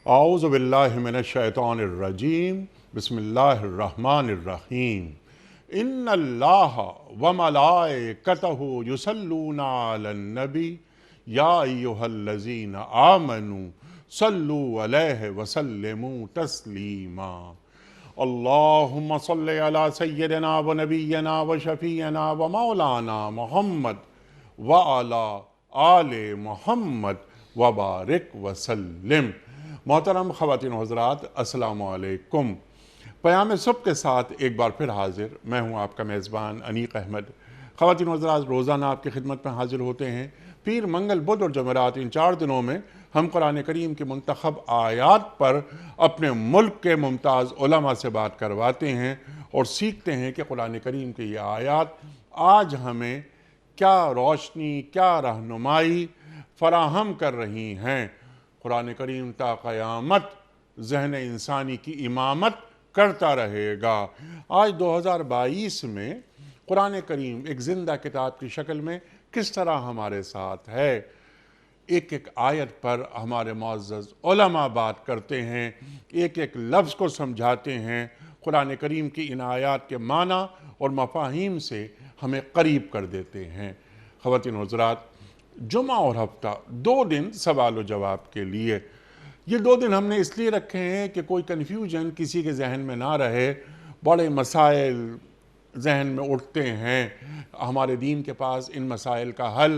اعوذ باللہ من الشیطان الرجیم بسم اللہ الرحمن الرحیم ان اللہ وملائکتہ یصلون علی النبی یا ایہا الذین آمنوا صلوا علیہ وسلموا تسلیما اللہم صلی علی سیدنا و نبینا و شفیعنا و مولانا محمد وعلی آل محمد وبارک وسلم۔ محترم خواتین و حضرات، السلام علیکم۔ پیام صبح کے ساتھ ایک بار پھر حاضر میں ہوں آپ کا میزبان انیق احمد۔ خواتین و حضرات، روزانہ آپ کی خدمت میں حاضر ہوتے ہیں۔ پیر، منگل، بدھ اور جمعرات، ان 4 دنوں میں ہم قرآن کریم کی منتخب آیات پر اپنے ملک کے ممتاز علماء سے بات کرواتے ہیں اور سیکھتے ہیں کہ قرآن کریم کی یہ آیات آج ہمیں کیا روشنی، کیا رہنمائی فراہم کر رہی ہیں۔ قرآن کریم تا قیامت ذہن انسانی کی امامت کرتا رہے گا۔ آج 2022 میں قرآن کریم ایک زندہ کتاب کی شکل میں کس طرح ہمارے ساتھ ہے۔ ایک ایک آیت پر ہمارے معزز علماء بات کرتے ہیں، ایک ایک لفظ کو سمجھاتے ہیں، قرآن کریم کی ان آیات کے معنی اور مفاہیم سے ہمیں قریب کر دیتے ہیں۔ خواتین و حضرات، جمعہ اور ہفتہ 2 دن سوال و جواب کے لیے، یہ 2 دن ہم نے اس لیے رکھے ہیں کہ کوئی کنفیوژن کسی کے ذہن میں نہ رہے۔ بڑے مسائل ذہن میں اٹھتے ہیں، ہمارے دین کے پاس ان مسائل کا حل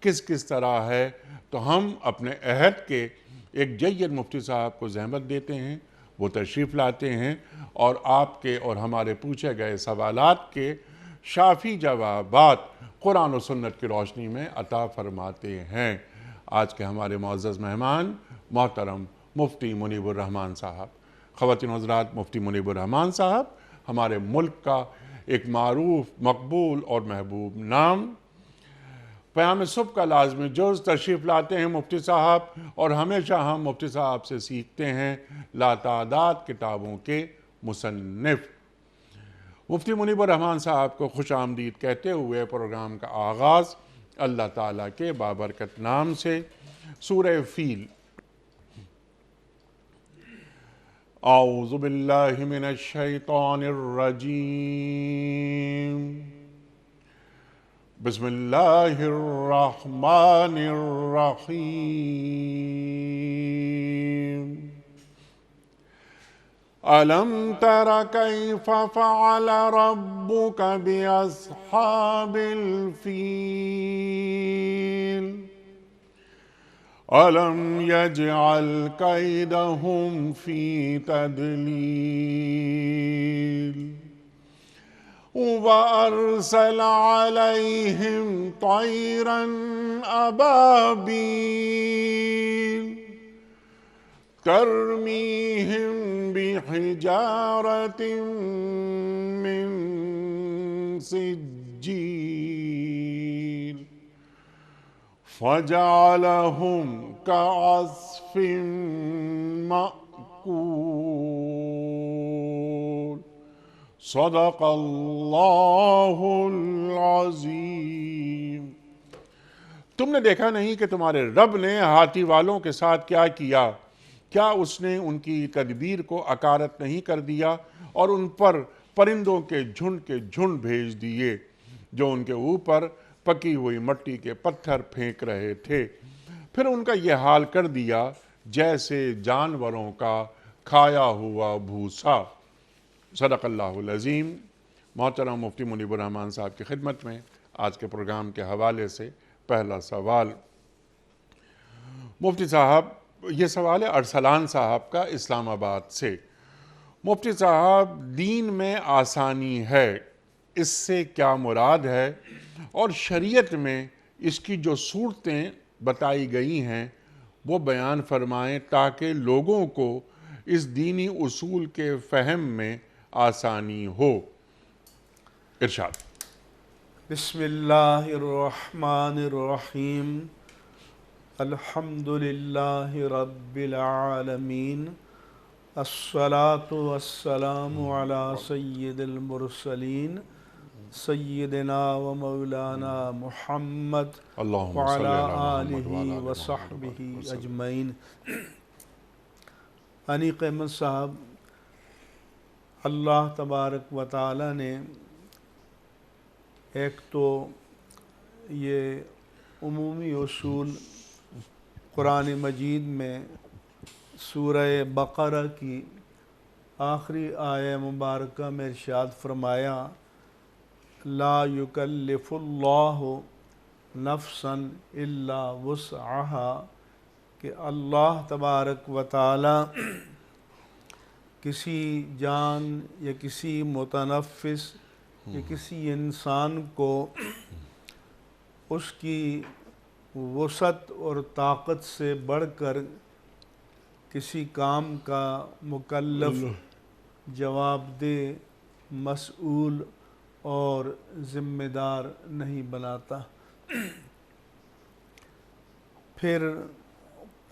کس طرح ہے، تو ہم اپنے عہد کے ایک جید مفتی صاحب کو زحمت دیتے ہیں، وہ تشریف لاتے ہیں اور آپ کے اور ہمارے پوچھے گئے سوالات کے شافی جوابات قرآن و سنت کی روشنی میں عطا فرماتے ہیں۔ آج کے ہمارے معزز مہمان محترم مفتی منیب الرحمان صاحب۔ خواتین و حضرات، مفتی منیب الرحمان صاحب ہمارے ملک کا ایک معروف، مقبول اور محبوب نام، پیام صبح کا لازمی جز تشریف لاتے ہیں مفتی صاحب، اور ہمیشہ ہم مفتی صاحب سے سیکھتے ہیں۔ لاتعداد کتابوں کے مصنف مفتی منیب الرحمان صاحب کو خوش آمدید کہتے ہوئے پروگرام کا آغاز اللہ تعالیٰ کے بابرکت نام سے۔ سورہ فیل۔ اعوذ باللہ من الشیطان الرجیم، بسم اللہ الرحمن الرحیم۔ أَلَمْ تَرَ كَيْفَ فَعَلَ رَبُّكَ بِأَصْحَابِ الْفِيلِ أَلَمْ يَجْعَلْ كَيْدَهُمْ فِي تَضْلِيلٍ وَأَرْسَلَ عَلَيْهِمْ طَيْرًا أَبَابِيلَ تَرْمِيهِمْ بِحِجَارَةٍ مِّن سِجِّيلٍ فَجَعَلَهُمْ كَعَصْفٍ مَّأْكُولٍ صدق اللہ العظیم۔ تم نے دیکھا نہیں کہ تمہارے رب نے ہاتھی والوں کے ساتھ کیا کیا؟ کیا اس نے ان کی تدبیر کو اکارت نہیں کر دیا اور ان پر پرندوں کے جھنڈ بھیج دیے جو ان کے اوپر پکی ہوئی مٹی کے پتھر پھینک رہے تھے؟ پھر ان کا یہ حال کر دیا جیسے جانوروں کا کھایا ہوا بھوسا۔ صدق اللہ العظیم۔ محترم مفتی منیب الرحمان صاحب کی خدمت میں آج کے پروگرام کے حوالے سے پہلا سوال۔ مفتی صاحب، یہ سوال ہے ارسلان صاحب کا اسلام آباد سے۔ مفتی صاحب، دین میں آسانی ہے، اس سے کیا مراد ہے؟ اور شریعت میں اس کی جو صورتیں بتائی گئی ہیں وہ بیان فرمائیں تاکہ لوگوں کو اس دینی اصول کے فہم میں آسانی ہو۔ ارشاد۔ بسم اللہ الرحمن الرحیم، الحمدللہ رب العالمین، الصلاة والسلام علی سید المرسلین سیدنا و مولانا محمد اللہم صلی وعلی علی محمد آلہ وعلی آل وصحبہ محمد وسلم۔ اجمعین۔ انیق احمد صاحب، اللہ تبارک و تعالی نے ایک تو یہ عمومی اصول قرآن مجید میں سورہ بقرہ کی آخری آیہ مبارکہ میں ارشاد فرمایا، لا یکلف اللہ نفسا الا وسعها، کہ اللہ تبارک و تعالی کسی جان یا کسی متنفس یا کسی انسان کو اس کی وسعت اور طاقت سے بڑھ کر کسی کام کا مکلف، جواب دہ، مسئول اور ذمہ دار نہیں بناتا۔ پھر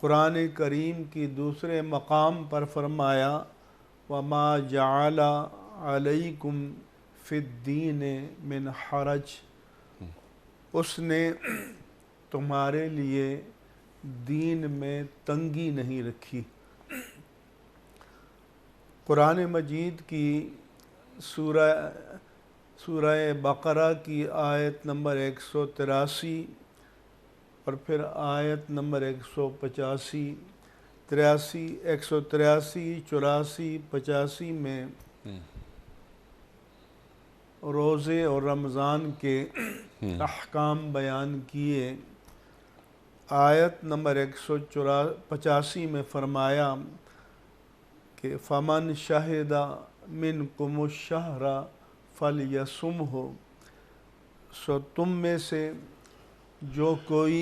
قرآن کریم کی دوسرے مقام پر فرمایا، وَمَا جَعَلَ عَلَيْكُمْ فِي الدِّينِ مِنْ حَرَجٍ، اس نے تمہارے لیے دین میں تنگی نہیں رکھی۔ قرآن مجید کی سورہ بقرہ کی آیت نمبر 183 اور پھر آیت نمبر 185، 183، 84، 85 میں روزے اور رمضان کے احکام بیان کیے۔ آیت نمبر 185 میں فرمایا کہ فَمَنْ شَهِدَ مِنْكُمُ الشَّهْرَ فَلْيَصُمْهُ، سو تم میں سے جو کوئی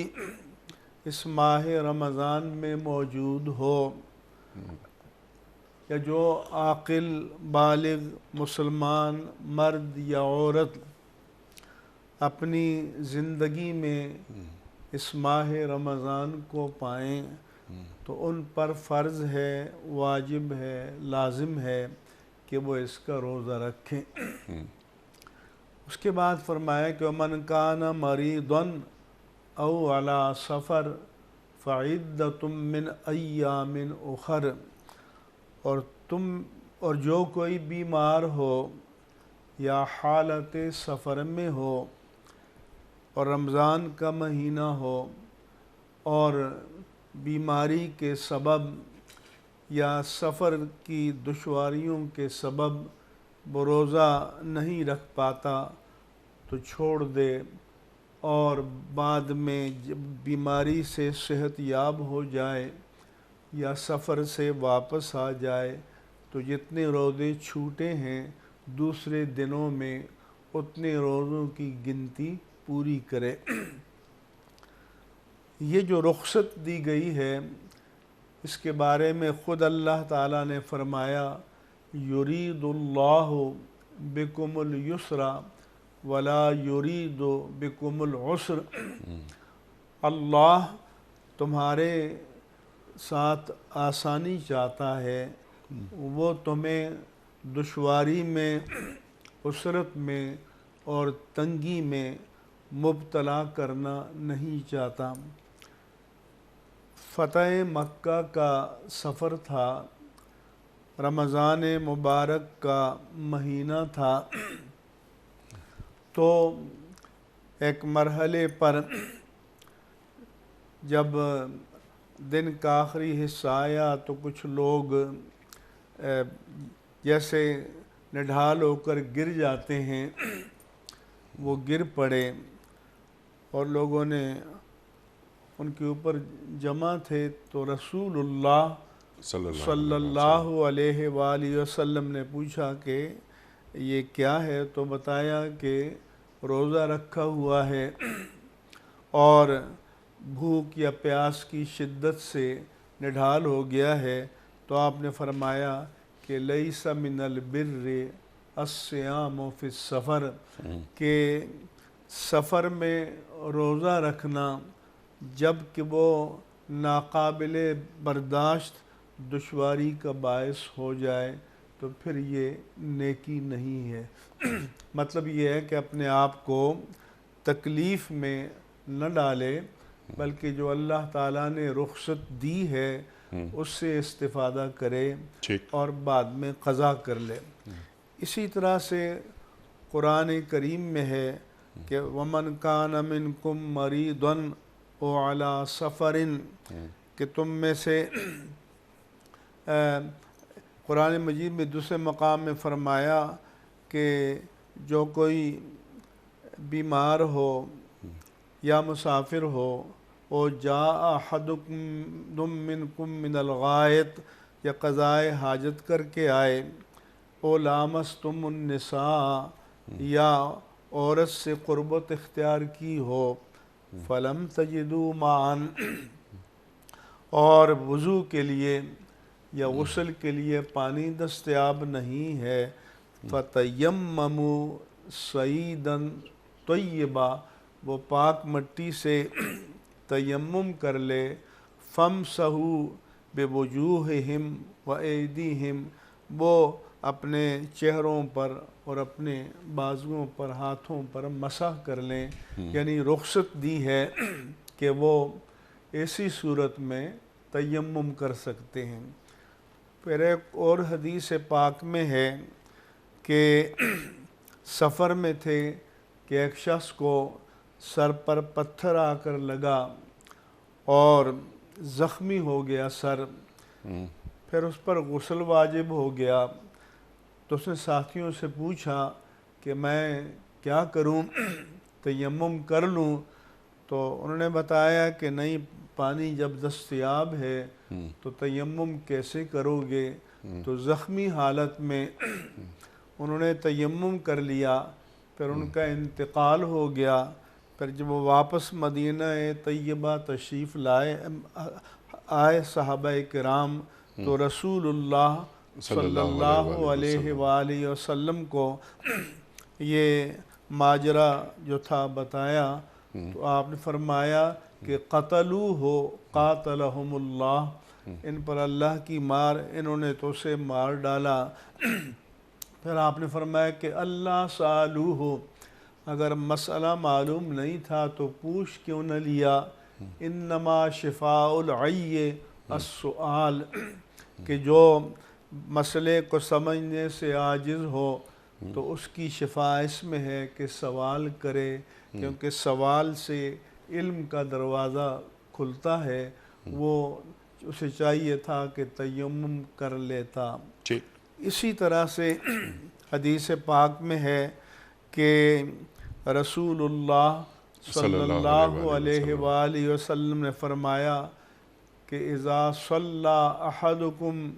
اس ماہ رمضان میں موجود ہو، یا جو عاقل بالغ مسلمان مرد یا عورت اپنی زندگی میں اس ماہ رمضان کو پائیں تو ان پر فرض ہے، واجب ہے، لازم ہے کہ وہ اس کا روزہ رکھیں۔ اس کے بعد فرمایا کہ وَمَنْ كَانَ مَرِيضًا أَوْ عَلَى سَفَرٍ فَعِدَّةٌ مِّنْ أَيَّامٍ أُخَرَ، اور جو کوئی بیمار ہو یا حالت سفر میں ہو اور رمضان کا مہینہ ہو اور بیماری کے سبب یا سفر کی دشواریوں کے سبب وہ روزہ نہیں رکھ پاتا تو چھوڑ دے، اور بعد میں جب بیماری سے صحت یاب ہو جائے یا سفر سے واپس آ جائے تو جتنے روزے چھوٹے ہیں دوسرے دنوں میں اتنے روزوں کی گنتی پوری کرے۔ یہ جو رخصت دی گئی ہے اس کے بارے میں خود اللہ تعالیٰ نے فرمایا، یرید اللہ بکم الیسر ولا یرید بکم العسر، اللہ تمہارے ساتھ آسانی چاہتا ہے، وہ تمہیں دشواری میں، عسرت میں اور تنگی میں مبتلا کرنا نہیں چاہتا۔ فتح مکہ کا سفر تھا، رمضان مبارک کا مہینہ تھا، تو ایک مرحلے پر جب دن کا آخری حصہ آیا تو کچھ لوگ جیسے نڈھال ہو کر گر جاتے ہیں وہ گر پڑے، اور لوگوں نے ان کے اوپر جمع تھے، تو رسول اللہ صلی اللہ علیہ وآلہ وسلم نے پوچھا کہ یہ کیا ہے، تو بتایا کہ روزہ رکھا ہوا ہے اور بھوک یا پیاس کی شدت سے نڈھال ہو گیا ہے۔ تو آپ نے فرمایا کہ لیس من البر الصیام فی السفر، کہ سفر میں روزہ رکھنا جب کہ وہ ناقابل برداشت دشواری کا باعث ہو جائے تو پھر یہ نیکی نہیں ہے۔ مطلب یہ ہے کہ اپنے آپ کو تکلیف میں نہ ڈالے، بلکہ جو اللہ تعالیٰ نے رخصت دی ہے اس سے استفادہ کرے ٹھیک اور بعد میں قضا کر لے۔ اسی طرح سے قرآن کریم میں ہے کہ وَمَنْ كَانَ مِنْكُمْ مَرِيضًا أَوْ عَلَىٰ سَفَرٍ، کہ تم میں سے قرآن مجید میں دوسرے مقام میں فرمایا کہ جو کوئی بیمار ہو یا مسافر ہو، او جاء احدکم منکم من الغائط، یا قضائے حاجت کر کے آئے، او لامستم النساء، یا عورت سے قربت اختیار کی ہو، فلم تجدوا ماءً، اور وضو کے لیے یا غسل کے لیے پانی دستیاب نہیں ہے، فتیمموا صعیدا طیبا، وہ پاک مٹی سے تیمم کر لے، فامسحوا بوجوہہم وایدیہم، وہ اپنے چہروں پر اور اپنے بازوؤں پر، ہاتھوں پر مسح کر لیں، یعنی رخصت دی ہے کہ وہ ایسی صورت میں تیمم کر سکتے ہیں۔ پھر ایک اور حدیث پاک میں ہے کہ سفر میں تھے کہ ایک شخص کو سر پر پتھر آ کر لگا اور زخمی ہو گیا سر، پھر اس پر غسل واجب ہو گیا، تو اس نے ساتھیوں سے پوچھا کہ میں کیا کروں، تیمم کر لوں؟ تو انہوں نے بتایا کہ نہیں، پانی جب دستیاب ہے تو تیمم کیسے کرو گے؟ تو زخمی حالت میں انہوں نے تیمم کر لیا، پھر ان کا انتقال ہو گیا۔ پھر جب وہ واپس مدینہ طیبہ تشریف آئے صحابہ کرام، تو رسول اللہ صلی اللہ علیہ وآلہ وسلم کو یہ ماجرا جو تھا بتایا، تو آپ نے فرمایا کہ قتلوہ قاتلہم اللہ، ان پر اللہ کی مار، انہوں نے تو اسے مار ڈالا۔ پھر آپ نے فرمایا کہ اللہ سالوہ، اگر مسئلہ معلوم نہیں تھا تو پوچھ کیوں نہ لیا، انما شفاء العی السؤال، کہ جو مسئلے کو سمجھنے سے عاجز ہو تو اس کی شفا اس میں ہے کہ سوال کرے، کیونکہ سوال سے علم کا دروازہ کھلتا ہے۔ وہ اسے چاہیے تھا کہ تیمم کر لیتا۔ اسی طرح سے حدیث پاک میں ہے کہ رسول اللہ صلی اللہ علیہ وآلہ وسلم نے فرمایا کہ اذا صلی احدکم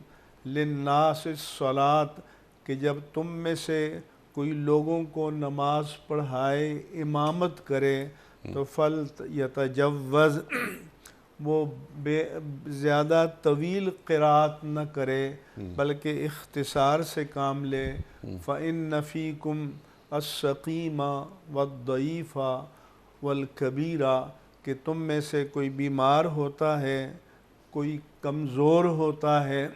للناس الصلاۃ، کہ جب تم میں سے کوئی لوگوں کو نماز پڑھائے، امامت کرے، تو فلیتجوز، وہ زیادہ طویل قرات نہ کرے بلکہ اختصار سے کام لے، فإن فیکم السقیم والضعیف والکبیر، کہ تم میں سے کوئی بیمار ہوتا ہے، کوئی کمزور ہوتا ہے،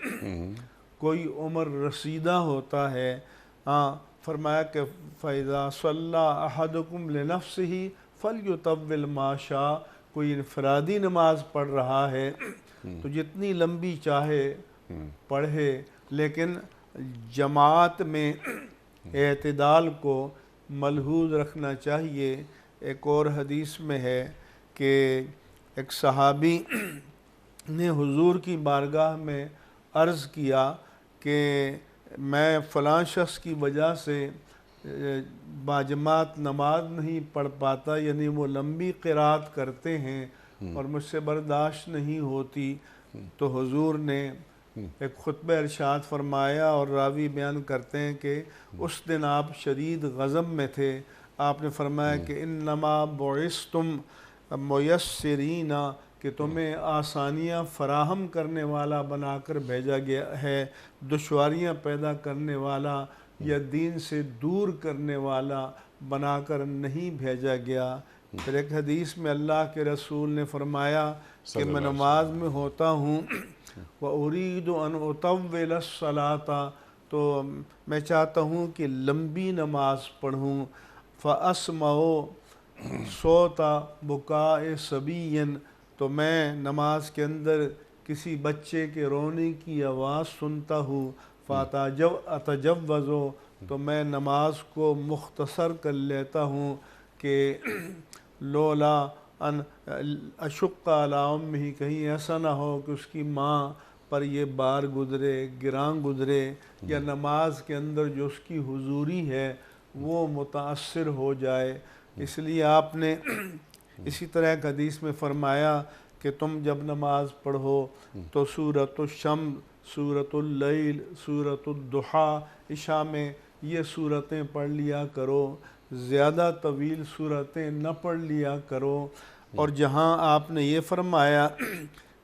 کوئی عمر رسیدہ ہوتا ہے۔ فرمایا کہ فَإِذَا صَلَّى أَحَدُكُمْ لِنَفْسِهِ فَلْيُطَوِّلْ مَا شَاءَ، کوئی انفرادی نماز پڑھ رہا ہے تو جتنی لمبی چاہے پڑھے، لیکن جماعت میں اعتدال کو ملحوظ رکھنا چاہیے۔ ایک اور حدیث میں ہے کہ ایک صحابی نے حضور کی بارگاہ میں عرض کیا کہ میں فلاں شخص کی وجہ سے باجماعت نماز نہیں پڑھ پاتا، یعنی وہ لمبی قرات کرتے ہیں اور مجھ سے برداشت نہیں ہوتی۔ تو حضور نے ایک خطبہ ارشاد فرمایا، اور راوی بیان کرتے ہیں کہ اس دن آپ شدید غضب میں تھے۔ آپ نے فرمایا کہ انما بعثتم میسرین، کہ تمہیں آسانیاں فراہم کرنے والا بنا کر بھیجا گیا ہے، دشواریاں پیدا کرنے والا یا دین سے دور کرنے والا بنا کر نہیں بھیجا گیا۔ پھر ایک حدیث میں اللہ کے رسول نے فرمایا کہ میں نماز میں ہوتا ہوں، وَأُرِيدُ أَنْ أُطَوِّلَ الصَّلَاةَ، تو میں چاہتا ہوں کہ لمبی نماز پڑھوں، فَأَسْمَعُ صَوْتَ بُكَاءِ صَبِيٍّ، تو میں نماز کے اندر کسی بچے کے رونے کی آواز سنتا ہوں اتجوزو تو میں نماز کو مختصر کر لیتا ہوں کہ لولا ان اشق علی امہ، کہیں ایسا نہ ہو کہ اس کی ماں پر یہ بار گزرے، گران گزرے، یا نماز کے اندر جو اس کی حضوری ہے وہ متاثر ہو جائے۔ اس لیے آپ نے اسی طرح ایک حدیث میں فرمایا کہ تم جب نماز پڑھو تو سورۃ الشمس، سورۃ اللیل، سورۃ الضحیٰ، عشاء میں یہ صورتیں پڑھ لیا کرو، زیادہ طویل صورتیں نہ پڑھ لیا کرو۔ اور جہاں آپ نے یہ فرمایا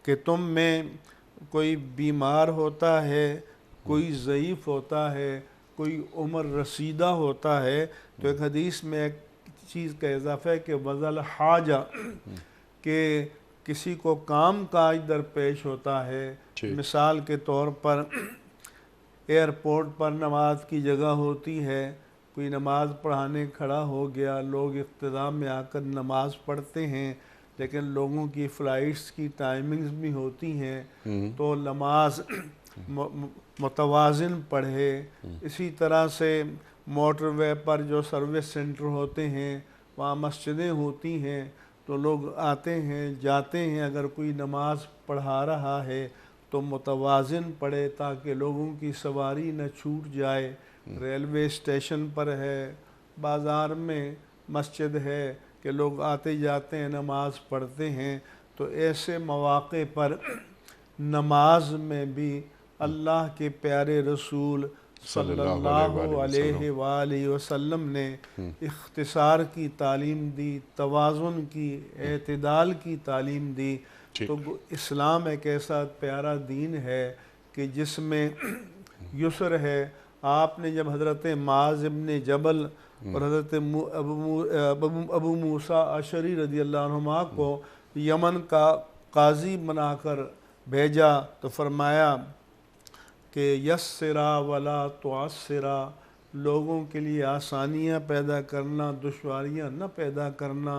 کہ تم میں کوئی بیمار ہوتا ہے، کوئی ضعیف ہوتا ہے، کوئی عمر رسیدہ ہوتا ہے، تو ایک حدیث میں ایک چیز کا اضافہ ہے کہ وذل حاجہ، کہ کسی کو کام کاج درپیش ہوتا ہے۔ مثال کے طور پر ایئرپورٹ پر نماز کی جگہ ہوتی ہے، کوئی نماز پڑھانے کھڑا ہو گیا، لوگ اقتداء میں آ کر نماز پڑھتے ہیں، لیکن لوگوں کی فلائٹس کی ٹائمنگز بھی ہوتی ہیں، تو نماز متوازن پڑھے۔ اسی طرح سے موٹر وے پر جو سروس سینٹر ہوتے ہیں، وہاں مسجدیں ہوتی ہیں، تو لوگ آتے ہیں جاتے ہیں، اگر کوئی نماز پڑھا رہا ہے تو متوازن پڑھے تاکہ لوگوں کی سواری نہ چھوٹ جائے۔ ریلوے اسٹیشن پر ہے، بازار میں مسجد ہے کہ لوگ آتے جاتے ہیں، نماز پڑھتے ہیں، تو ایسے مواقع پر نماز میں بھی اللہ کے پیارے رسول صلی اللہ علیہ وآلہ وسلم نے اختصار کی تعلیم دی، توازن کی، اعتدال کی تعلیم دی۔ تو اسلام ایک ایسا پیارا دین ہے کہ جس میں یسر ہے۔ آپ نے جب حضرت معاذ ابن جبل اور حضرت ابو موسیٰ اشعری رضی اللہ عنہما کو یمن کا قاضی بنا کر بھیجا تو فرمایا کہ یسرا ولا تعسرا، لوگوں کے لیے آسانیاں پیدا کرنا، دشواریاں نہ پیدا کرنا،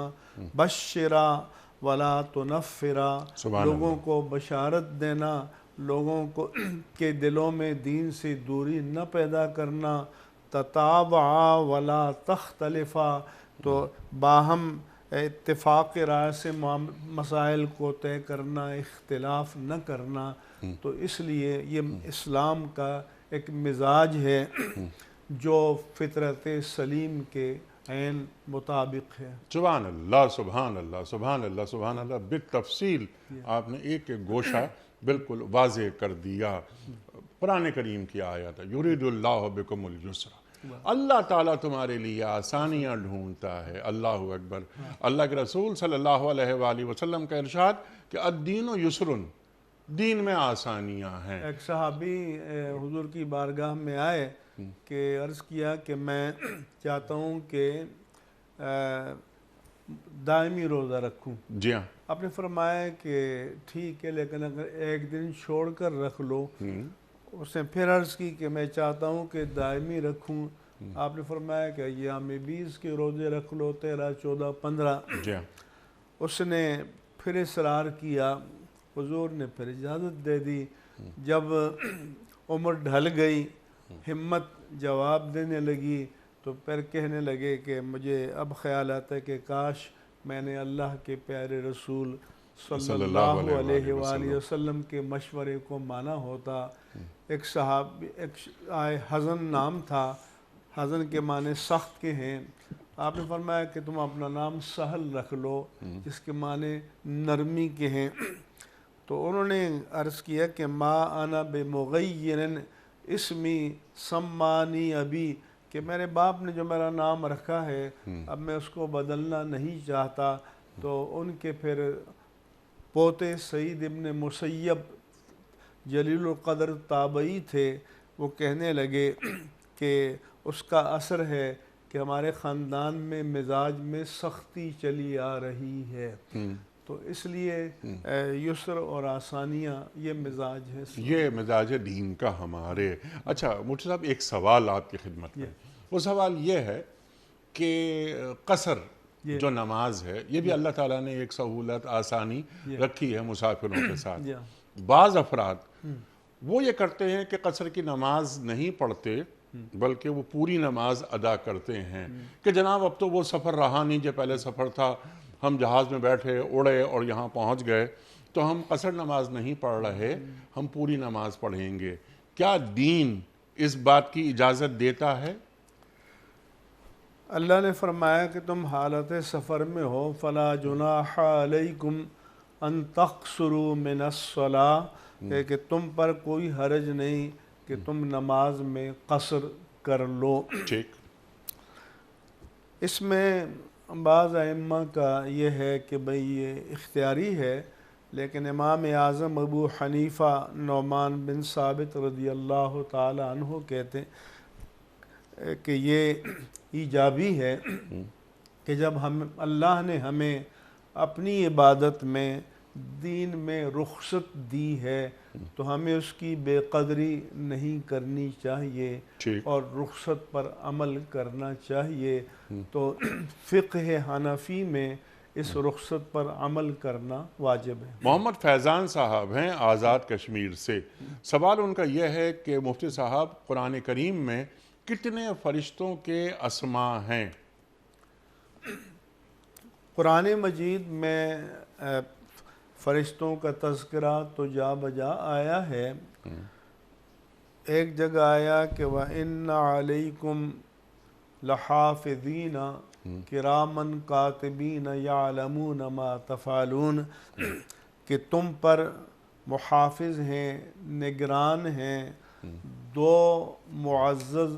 بشرا ولا تنفرا، لوگوں کو بشارت دینا، لوگوں کو کے دلوں میں دین سے دوری نہ پیدا کرنا، تتابعا ولا تختلفا، تو باہم اتفاق رائے سے مسائل کو طے کرنا، اختلاف نہ کرنا۔ تو اس لیے یہ اسلام کا ایک مزاج ہے جو فطرت سلیم کے عین مطابق ہے۔ سبحان اللہ، سبحان اللہ، سبحان اللہ، سبحان اللہ۔ بالتفصیل آپ نے ایک ایک گوشہ بالکل واضح کر دیا۔ قرآن کریم کی آیت ہے، یرید اللہ بکم الیسر، اللہ تعالیٰ تمہارے لیے آسانیاں ڈھونڈتا ہے۔ اللہ اکبر۔ اللہ کے رسول صلی اللہ علیہ وآلہ وسلم کا ارشاد کہ الدین یسرن، دین میں آسانیاں ہیں۔ ایک صحابی حضور کی بارگاہ میں آئے کہ عرض کیا کہ میں چاہتا ہوں کہ دائمی روزہ رکھوں۔ جی ہاں۔ آپ نے فرمایا کہ ٹھیک ہے، لیکن اگر ایک دن چھوڑ کر رکھ لو۔ اس نے پھر عرض کی کہ میں چاہتا ہوں کہ دائمی رکھوں۔ آپ نے فرمایا کہ ایام 20 کے روزے رکھ لو، 13، 14، 15۔ جی ہاں۔ اس نے پھر اصرار کیا، حضور نے پھر اجازت دے دی۔ جب عمر ڈھل گئی، ہمت جواب دینے لگی، تو پھر کہنے لگے کہ مجھے اب خیال آتا ہے کہ کاش میں نے اللہ کے پیارے رسول صلی اللہ علیہ وآلہ وسلم کے مشورے کو مانا ہوتا۔ ایک صحابی، ایک حزن نام تھا، حزن کے معنی سخت کے ہیں۔ آپ نے فرمایا کہ تم اپنا نام سہل رکھ لو، جس کے معنی نرمی کے ہیں۔ تو انہوں نے عرض کیا کہ ما انا بمغیر اسمی سمانی ابی، کہ میرے باپ نے جو میرا نام رکھا ہے اب میں اس کو بدلنا نہیں چاہتا۔ تو ان کے پھر پوتے سعید ابن مسیب جلیل القدر تابعی تھے، وہ کہنے لگے کہ اس کا اثر ہے کہ ہمارے خاندان میں مزاج میں سختی چلی آ رہی ہے۔ تو اس لیے یسر اور آسانیاں یہ مزاج ہے، یہ مزاج ہے دین کا ہمارے۔ اچھا مفتی صاحب، ایک سوال آپ کی خدمت میں، وہ سوال یہ ہے کہ قصر جو نماز ہے، یہ بھی اللہ تعالیٰ نے ایک سہولت، آسانی رکھی ہے مسافروں کے ساتھ۔ بعض افراد وہ یہ کرتے ہیں کہ قصر کی نماز نہیں پڑھتے بلکہ وہ پوری نماز ادا کرتے ہیں کہ جناب اب تو وہ سفر رہا نہیں جو پہلے سفر تھا، ہم جہاز میں بیٹھے اڑے اور یہاں پہنچ گئے تو ہم قصر نماز نہیں پڑھ رہے، ہم پوری نماز پڑھیں گے۔ کیا دین اس بات کی اجازت دیتا ہے؟ اللہ نے فرمایا کہ تم حالت سفر میں ہو فلا جناح علیکم ان تقصروا من الصلاۃ، کہ تم پر کوئی حرج نہیں کہ تم نماز میں قصر کر لو۔ ٹھیک۔ اس میں بعض ائمہ کا یہ ہے کہ بھئی یہ اختیاری ہے، لیکن امام اعظم ابو حنیفہ نعمان بن ثابت رضی اللہ تعالی عنہ کہتے ہیں کہ یہ ایجابی ہے کہ جب اللہ نے ہمیں اپنی عبادت میں دین میں رخصت دی ہے تو ہمیں اس کی بے قدری نہیں کرنی چاہیے ٹھیک۔ اور رخصت پر عمل کرنا چاہیے۔ تو فقہ حنفی میں اس رخصت پر عمل کرنا واجب ہے۔ محمد فیضان صاحب ہیں آزاد کشمیر سے، سوال ان کا یہ ہے کہ مفتی صاحب قرآن کریم میں کتنے فرشتوں کے اسماء ہیں؟ قرآن مجید میں فرشتوں کا تذکرہ تو جا بجا آیا ہے۔ ایک جگہ آیا کہ وَإِنَّ عَلَيْكُمْ لَحَافِظِينَ کِرَامًا کاتبین یعلمون ما تفعلون، کہ تم پر محافظ ہیں، نگران ہیں، دو معزز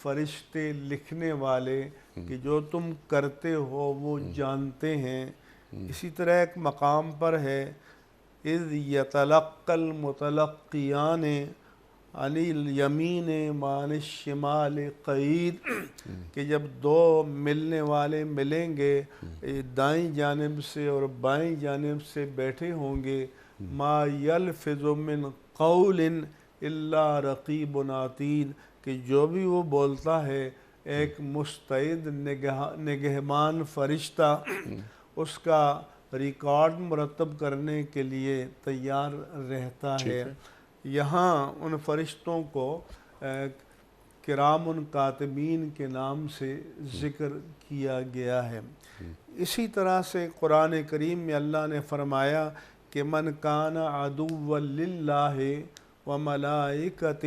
فرشتے لکھنے والے کہ جو تم کرتے ہو وہ جانتے ہیں۔ اسی طرح ایک مقام پر ہے اِذْ يَتَلَقَّى الْمُتَلَقِّيَانِ عَنِ الْيَمِينِ وَعَنِ الشِّمَالِ قَعِيدٌ، کہ جب دو ملنے والے ملیں گے دائیں جانب سے اور بائیں جانب سے بیٹھے ہوں گے، مَا يَلْفِظُ مِنْ قَوْلٍ إِلَّا رَقِيبٌ عَتِيدٌ، کہ جو بھی وہ بولتا ہے ایک مستعد نگہبان فرشتہ اس کا ریکارڈ مرتب کرنے کے لیے تیار رہتا ہے۔ یہاں ان فرشتوں کو کرام کاتبین کے نام سے ذکر کیا گیا ہے۔ اسی طرح سے قرآن کریم میں اللہ نے فرمایا کہ من کان عدوا للہ وملائکتہ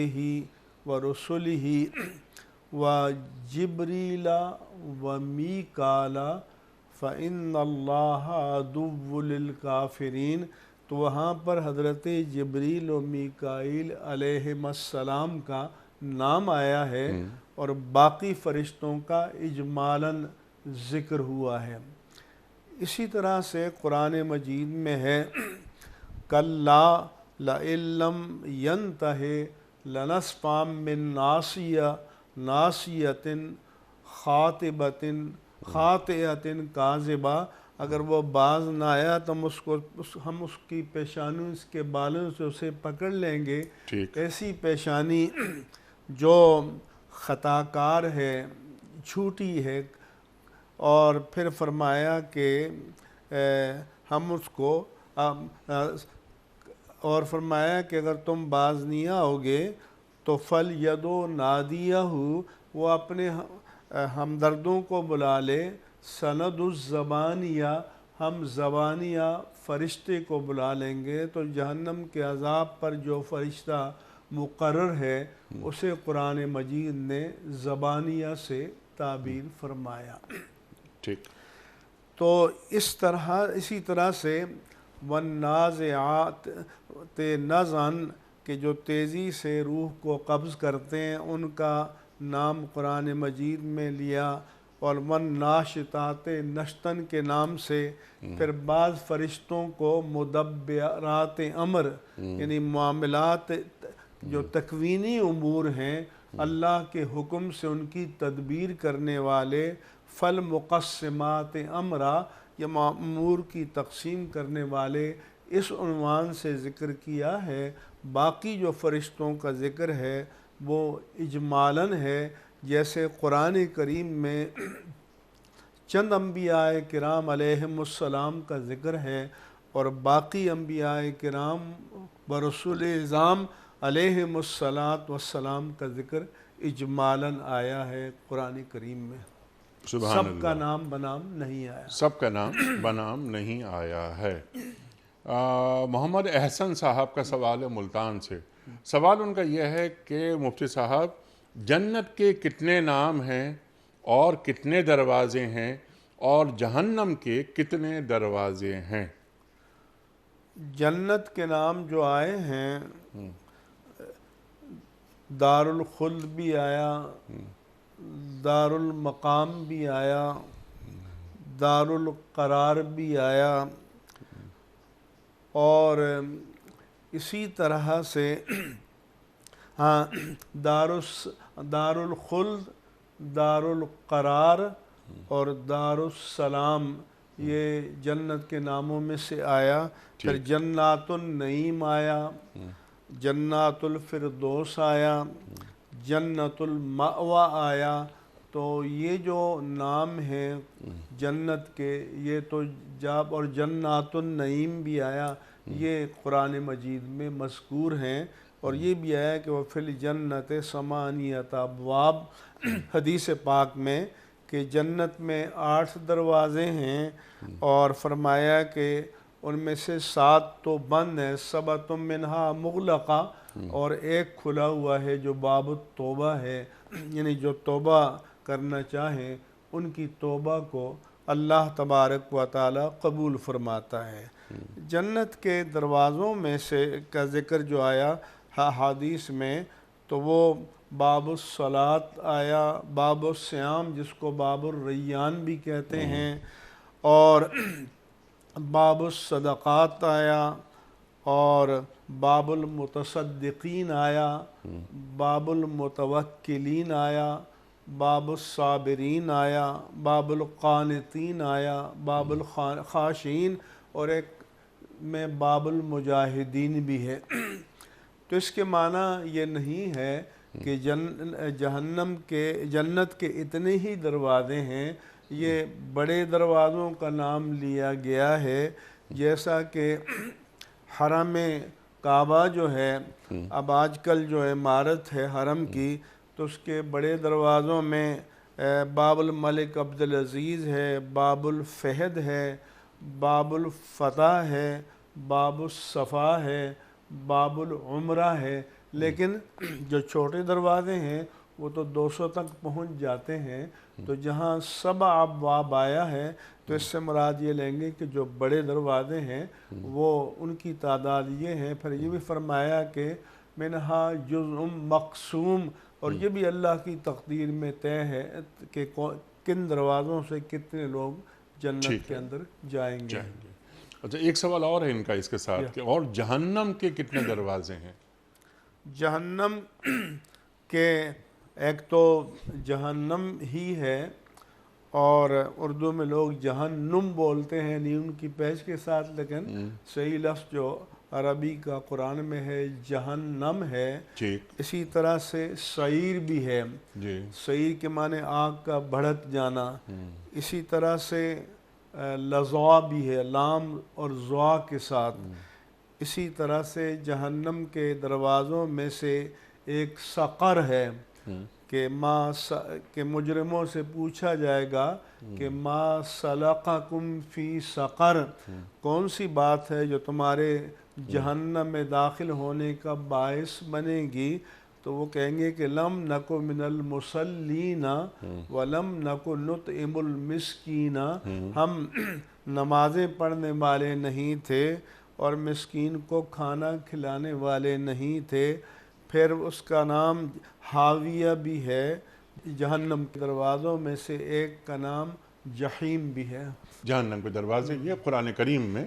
ورسلہ وجبریل ومیکال فإن اللہ عدو للکافرین، تو وہاں پر حضرت جبریل و میکائیل علیہ السلام کا نام آیا ہے اور باقی فرشتوں کا اجمالاً ذکر ہوا ہے۔ اسی طرح سے قرآن مجید میں ہے کَلَّا لَئِن لَّمْ يَنْتَهِ لَنَسْفَعًا بِالنَّاصِیَةِ نَاصِیَةٍ خَاطِئَةٍ کاذِبَةٍ، اگر وہ باز نہ آیا تو ہم اس کی پیشانی اس کے بالوں سے اسے پکڑ لیں گے، ایسی پیشانی جو خطا کار ہے، جھوٹی ہے۔ اور پھر فرمایا کہ ہم اس کو اور فرمایا کہ اگر تم باز نہیں آؤ گے تو فَلْيَدْعُ نَادِيَهُ، وہ اپنے ہمدردوں کو بلا لے، سَنَدُ الزَّبَانِیَہ، ہم زبانیہ فرشتے کو بلا لیں گے۔ تو جہنم کے عذاب پر جو فرشتہ مقرر ہے اسے قرآن مجید نے زبانیہ سے تعبیر فرمایا۔ ٹھیک۔ تو اسی طرح سے وَالنَّازِعَاتِ نَزْعًا، کہ جو تیزی سے روح کو قبض کرتے ہیں ان کا نام قرآن مجید میں لیا، اور وَالنَّاشِطَاتِ نشطًا کے نام سے۔ پھر بعض فرشتوں کو مدبرات امر، یعنی معاملات جو تکوینی امور ہیں اللہ کے حکم سے ان کی تدبیر کرنے والے، فَالْمُقَسِّمَاتِ امرا، یا امور کی تقسیم کرنے والے، اس عنوان سے ذکر کیا ہے۔ باقی جو فرشتوں کا ذکر ہے وہ اجمالاً ہے، جیسے قرآن کریم میں چند انبیاء کرام علیہم السلام کا ذکر ہے، اور باقی انبیاء کرام و رسول اعظام علیہم الصلاۃ والسلام کا ذکر اجمالاً آیا ہے قرآن کریم میں، سبحان سب کا اللہ، نام بنام نہیں آیا۔ سب کا نام بنام نہیں آیا ہے۔ محمد احسن صاحب کا سوال ہے ملتان سے۔ سوال ان کا یہ ہے کہ مفتی صاحب جنت کے کتنے نام ہیں اور کتنے دروازے ہیں اور جہنم کے کتنے دروازے ہیں؟ جنت کے نام جو آئے ہیں، دار الخلد بھی آیا، دار المقام بھی آیا، دار القرار بھی آیا، اور اسی طرح سے ہاں دار الخلد، دار القرار اور دار السلام یہ جنت کے ناموں میں سے آیا۔ پھر جنات النعیم آیا، جنات الفردوس آیا، جنت المأویٰ آیا۔ تو یہ جو نام ہیں جنت کے یہ تو جاب، اور جنات النعیم بھی آیا، یہ قرآن مجید میں مذکور ہیں۔ اور یہ بھی آیا کہ وہ فی الجنت ثمانیۃ ابواب، حدیث پاک میں کہ جنت میں 8 دروازے ہیں، اور فرمایا کہ ان میں سے 7 تو بند ہیں، سبۃ منہا مغلقہ، اور ایک کھلا ہوا ہے جو باب التوبہ ہے، یعنی جو توبہ کرنا چاہیں ان کی توبہ کو اللہ تبارک و تعالی قبول فرماتا ہے۔ جنت کے دروازوں میں سے کا ذکر جو آیا حدیث میں، تو وہ باب الصلاۃ آیا، باب الصیام جس کو باب الریان بھی کہتے ہیں، اور باب الصدقات آیا، اور باب المتصدقین آیا، باب المتوکلین آیا، باب الصابرین آیا، باب القانتین آیا، باب الخاشعین، اور ایک میں باب المجاہدین بھی ہے۔ تو اس کے معنی یہ نہیں ہے کہ جنت کے اتنے ہی دروازے ہیں، یہ بڑے دروازوں کا نام لیا گیا ہے، جیسا کہ حرم کعبہ جو ہے، اب آج کل جو عمارت ہے حرم کی، تو اس کے بڑے دروازوں میں باب الملک عبدالعزیز ہے، باب الفہد ہے، باب الفتح ہے، باب الصفا ہے، باب العمرہ ہے، لیکن جو چھوٹے دروازے ہیں وہ تو 200 تک پہنچ جاتے ہیں۔ تو جہاں 7 ابواب آیا ہے تو اس سے مراد یہ لیں گے کہ جو بڑے دروازے ہیں وہ ان کی تعداد یہ ہیں۔ پھر یہ بھی فرمایا کہ منہا جزء مقسوم، اور یہ بھی اللہ کی تقدیر میں طے ہے کہ کن دروازوں سے کتنے لوگ جنت کے اندر جائیں گے۔ اچھا، ایک سوال اور ہے ان کا اس کے ساتھ کہ اور جہنم کے کتنے دروازے ہیں؟ جہنم کے ایک تو جہنم ہی ہے، اور اردو میں لوگ جہنم بولتے ہیں نون کی پیش کے ساتھ، لیکن صحیح لفظ جو عربی کا قرآن میں ہے جہنم ہے۔ اسی طرح سے سعیر بھی ہے، سعیر کے معنی آگ کا بھڑک جانا۔ اسی طرح سے لظا بھی ہے، لام اور ضا کے ساتھ۔ اسی طرح سے جہنم کے دروازوں میں سے ایک سقر ہے کہ مجرموں سے پوچھا جائے گا کہ ما سلقکم فی سقر، کون سی بات ہے جو تمہارے جہنم میں داخل ہونے کا باعث بنے گی؟ تو وہ کہیں گے کہ لم نک من المصلین ولم نک نطعم المسکین، ہم نمازیں پڑھنے والے نہیں تھے اور مسکین کو کھانا کھلانے والے نہیں تھے۔ پھر اس کا نام حاویہ بھی ہے۔ جہنم کے دروازوں میں سے ایک کا نام جحیم بھی ہے۔ جہنم کے دروازے یہ قرآن کریم میں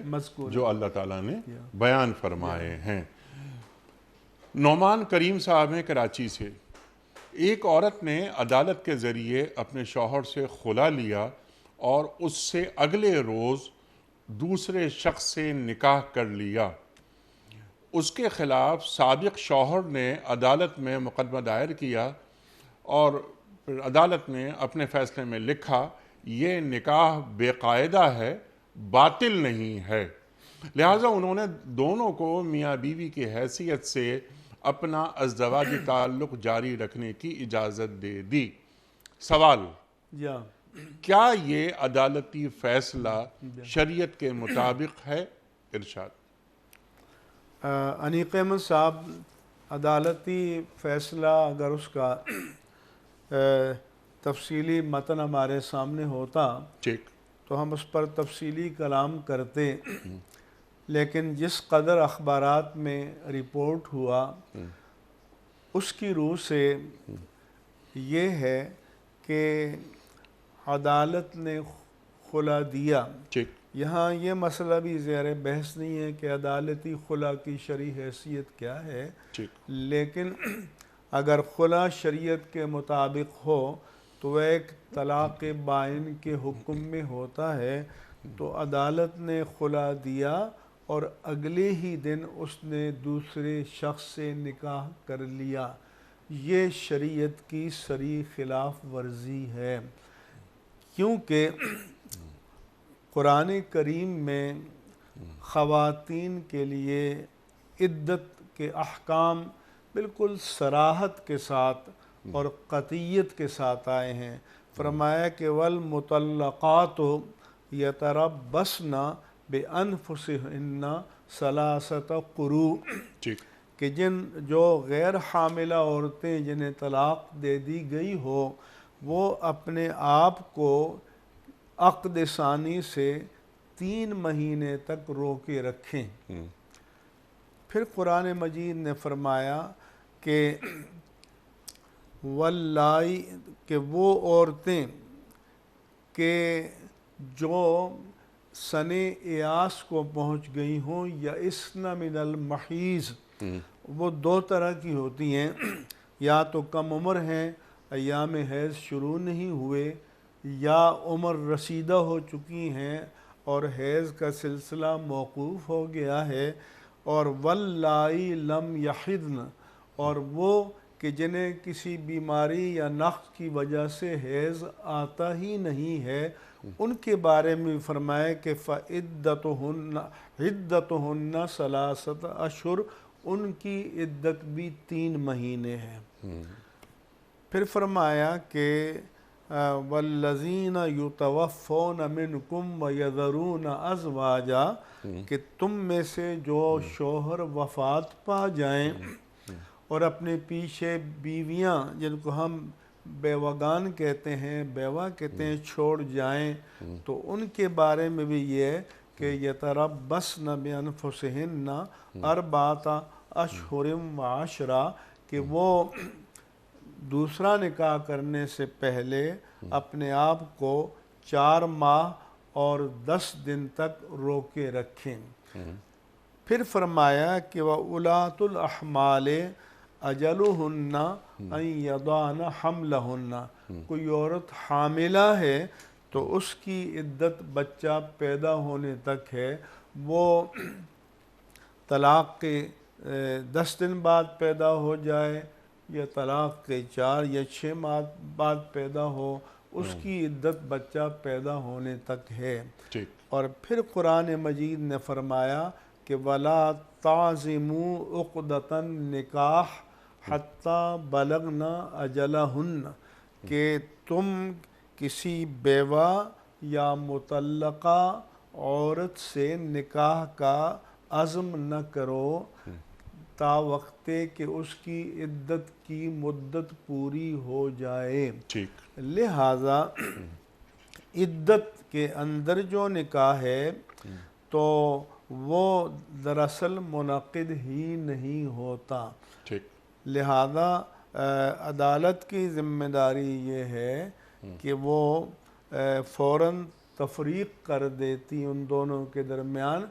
جو اللہ تعالیٰ نے بیان فرمائے ہیں۔ نعمان کریم صاحب ہیں کراچی سے۔ ایک عورت نے عدالت کے ذریعے اپنے شوہر سے خلا لیا اور اس سے اگلے روز دوسرے شخص سے نکاح کر لیا۔ اس کے خلاف سابق شوہر نے عدالت میں مقدمہ دائر کیا اور پھر عدالت نے اپنے فیصلے میں لکھا یہ نکاح بے قاعدہ ہے، باطل نہیں ہے۔ لہٰذا انہوں نے دونوں کو میاں بیوی کی حیثیت سے اپنا ازدواجی تعلق جاری رکھنے کی اجازت دے دی۔ سوال، جا کیا یہ عدالتی فیصلہ شریعت کے مطابق ہے؟ ارشاد۔ انیق احمد صاحب، عدالتی فیصلہ اگر اس کا تفصیلی متن ہمارے سامنے ہوتا ٹھیک، تو ہم اس پر تفصیلی کلام کرتے، لیکن جس قدر اخبارات میں رپورٹ ہوا اس کی روح سے یہ ہے کہ عدالت نے خلا دیا۔ ٹھیک، یہاں یہ مسئلہ بھی زیر بحث نہیں ہے کہ عدالتی خلا کی شرعی حیثیت کیا ہے، ٹھیک، لیکن اگر خلا شریعت کے مطابق ہو تو وہ ایک طلاق بائن کے حکم میں ہوتا ہے، تو عدالت نے خلا دیا اور اگلے ہی دن اس نے دوسرے شخص سے نکاح کر لیا۔ یہ شریعت کی صریح خلاف ورزی ہے، کیونکہ قرآن کریم میں خواتین کے لیے عدت کے احکام بالکل صراحت کے ساتھ اور قطعیت کے ساتھ آئے ہیں۔ فرمایا کہ والمطلقات یتربصن بانفسہن ثلاثۃ قروء، ٹھیک، کہ جو غیر حاملہ عورتیں جنہیں طلاق دے دی گئی ہو وہ اپنے آپ کو عقد ثانی سے 3 مہینے تک روکے رکھیں۔ پھر قرآن مجید نے فرمایا کہ واللائی، کہ وہ عورتیں کہ جو سن ایاس کو پہنچ گئی ہوں یا اسن من المحیض، وہ 2 طرح کی ہوتی ہیں، یا تو کم عمر ہیں، ایام حیض شروع نہیں ہوئے، یا عمر رسیدہ ہو چکی ہیں اور حیض کا سلسلہ موقوف ہو گیا ہے، اور واللائی لم یحضن، اور وہ کہ جنہیں کسی بیماری یا نقص کی وجہ سے حیض آتا ہی نہیں ہے، ان کے بارے میں فرمایا کہ فعدتہن ثلاثۃ اشہر، ان کی عدت بھی 3 مہینے ہے۔ پھر فرمایا کہ والذین یتوفون منکم ویذرون ازواجا، کہ تم میں سے جو شوہر وفات پا جائیں اور اپنے پیچھے بیویاں جن کو ہم بیوگان کہتے ہیں، بیوہ کہتے ہیں، چھوڑ جائیں، تو ان کے بارے میں بھی یہ ہے کہ یتربصن بانفسہن اربعۃ اشہر وعشرہ، کہ وہ دوسرا نکاح کرنے سے پہلے اپنے آپ کو 4 ماہ اور 10 دن تک روکے رکھیں۔ پھر فرمایا کہ وَأُولَاتُ الْأَحْمَالِ أَجَلُهُنَّ أَن يَضَعْنَ حَمْلَهُنَّ، کوئی عورت حاملہ ہے تو اس کی عدت بچہ پیدا ہونے تک ہے، وہ طلاق کے 10 دن بعد پیدا ہو جائے یا طلاق کے 4 یا 6 ماہ بعد پیدا ہو، اس کی عدت بچہ پیدا ہونے تک ہے۔ اور پھر قرآن مجید نے فرمایا کہ وَلَا تَعْزِمُوا عُقْدَةَ النِّکَاحِ حَتَّى بَلَغْنَ أَجَلَهُنَّ، کہ تم کسی بیوہ یا مطلقہ عورت سے نکاح کا عزم نہ کرو تا وقتے کہ اس کی عدت کی مدت پوری ہو جائے۔ لہٰذا عدت کے اندر جو نکاح ہے تو وہ دراصل منعقد ہی نہیں ہوتا۔ لہذا عدالت کی ذمہ داری یہ ہے کہ وہ فوراً تفریق کر دیتی ان دونوں کے درمیان۔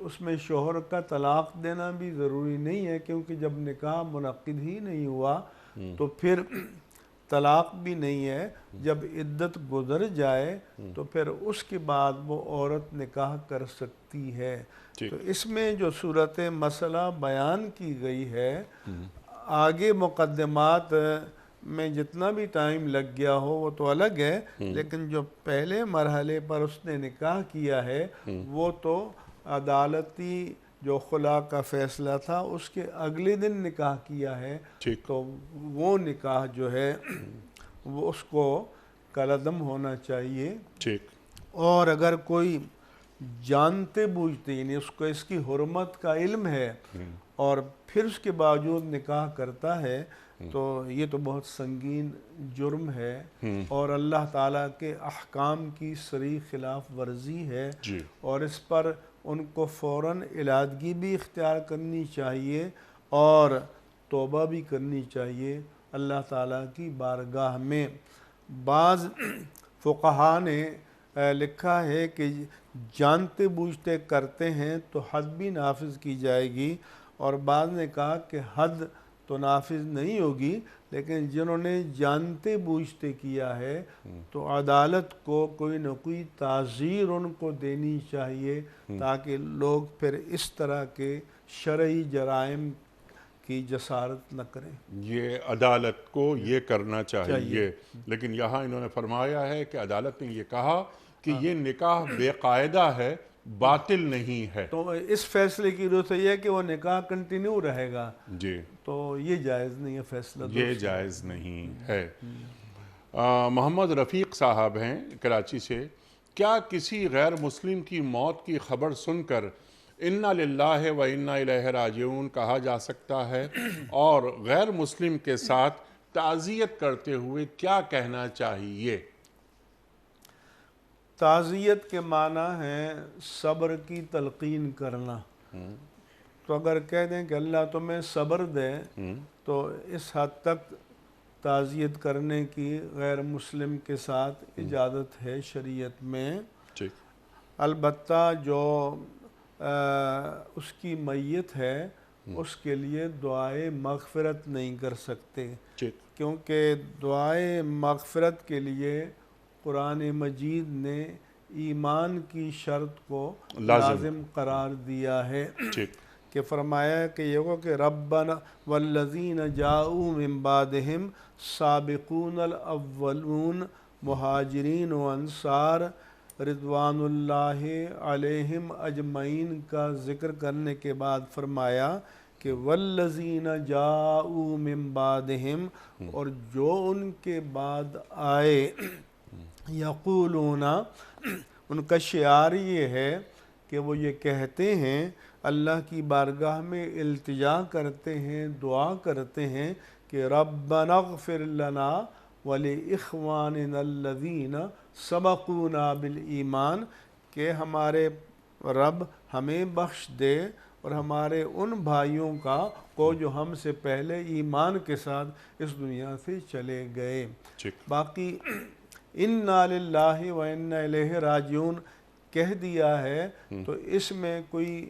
اس میں شوہر کا طلاق دینا بھی ضروری نہیں ہے، کیونکہ جب نکاح منعقد ہی نہیں ہوا تو پھر طلاق بھی نہیں ہے۔ جب عدت گزر جائے تو پھر اس کے بعد وہ عورت نکاح کر سکتی ہے۔ تو اس میں جو صورت مسئلہ بیان کی گئی ہے، آگے مقدمات میں جتنا بھی ٹائم لگ گیا ہو وہ تو الگ ہے، لیکن جو پہلے مرحلے پر اس نے نکاح کیا ہے وہ تو عدالتی جو خلا کا فیصلہ تھا اس کے اگلے دن نکاح کیا ہے ٹھیک تو وہ نکاح جو ہے وہ اس کو کالعدم ہونا چاہیے. ٹھیک اور اگر کوئی جانتے بوجھتے یعنی اس کو اس کی حرمت کا علم ہے اور پھر اس کے باوجود نکاح کرتا ہے تو یہ تو بہت سنگین جرم ہے اور اللہ تعالیٰ کے احکام کی صریح خلاف ورزی ہے. جی اور اس پر ان کو فوراً علیحدگی بھی اختیار کرنی چاہیے اور توبہ بھی کرنی چاہیے اللہ تعالیٰ کی بارگاہ میں. بعض فقہا نے لکھا ہے کہ جانتے بوجھتے کرتے ہیں تو حد بھی نافذ کی جائے گی اور بعض نے کہا کہ حد تو نافذ نہیں ہوگی لیکن جنہوں نے جانتے بوجھتے کیا ہے تو عدالت کو کوئی نہ کوئی تعزیر ان کو دینی چاہیے تاکہ لوگ پھر اس طرح کے شرعی جرائم کی جسارت نہ کریں. یہ عدالت کو یہ کرنا چاہیے لیکن یہاں انہوں نے فرمایا ہے کہ عدالت نے یہ کہا کہ یہ نکاح بے قاعدہ ہے باطل نہیں ہے تو اس فیصلے کی روح سے یہ ہے کہ وہ نکاح کنٹینیو رہے گا جی تو یہ جائز نہیں ہے فیصلہ یہ جائز نہیں ہے. محمد رفیق صاحب ہیں کراچی سے. کیا کسی غیر مسلم کی موت کی خبر سن کر انا للہ و انا الیہ راجعون کہا جا سکتا ہے اور غیر مسلم کے ساتھ تعزیت کرتے ہوئے کیا کہنا چاہیے؟ تعزیت کے معنی ہے صبر کی تلقین کرنا. تو اگر کہہ دیں کہ اللہ تمہیں صبر دے تو اس حد تک تعزیت کرنے کی غیر مسلم کے ساتھ اجازت ہے شریعت میں. البتہ جو اس کی میت ہے اس کے لیے دعائے مغفرت نہیں کر سکتے کیونکہ دعائے مغفرت کے لیے قرآن مجید نے ایمان کی شرط کو لازم قرار دیا ہے کہ فرمایا کہ یہ ہو کہ ربنا والذین جاؤوا من بعدہم سابقون الاولون مہاجرین و انصار رضوان اللہ علیہم اجمعین کا ذکر کرنے کے بعد فرمایا کہ والذین جاؤوا من بعدہم اور جو ان کے بعد آئے یقولون ان کا شعار یہ ہے کہ وہ یہ کہتے ہیں اللہ کی بارگاہ میں التجا کرتے ہیں دعا کرتے ہیں کہ ربنا اغفر لنا ولإخواننا الذین سبقونا بالایمان کہ ہمارے رب ہمیں بخش دے اور ہمارے ان بھائیوں کو جو ہم سے پہلے ایمان کے ساتھ اس دنیا سے چلے گئے. باقی انا للہ و انا الیہ راجعون کہہ دیا ہے تو اس میں کوئی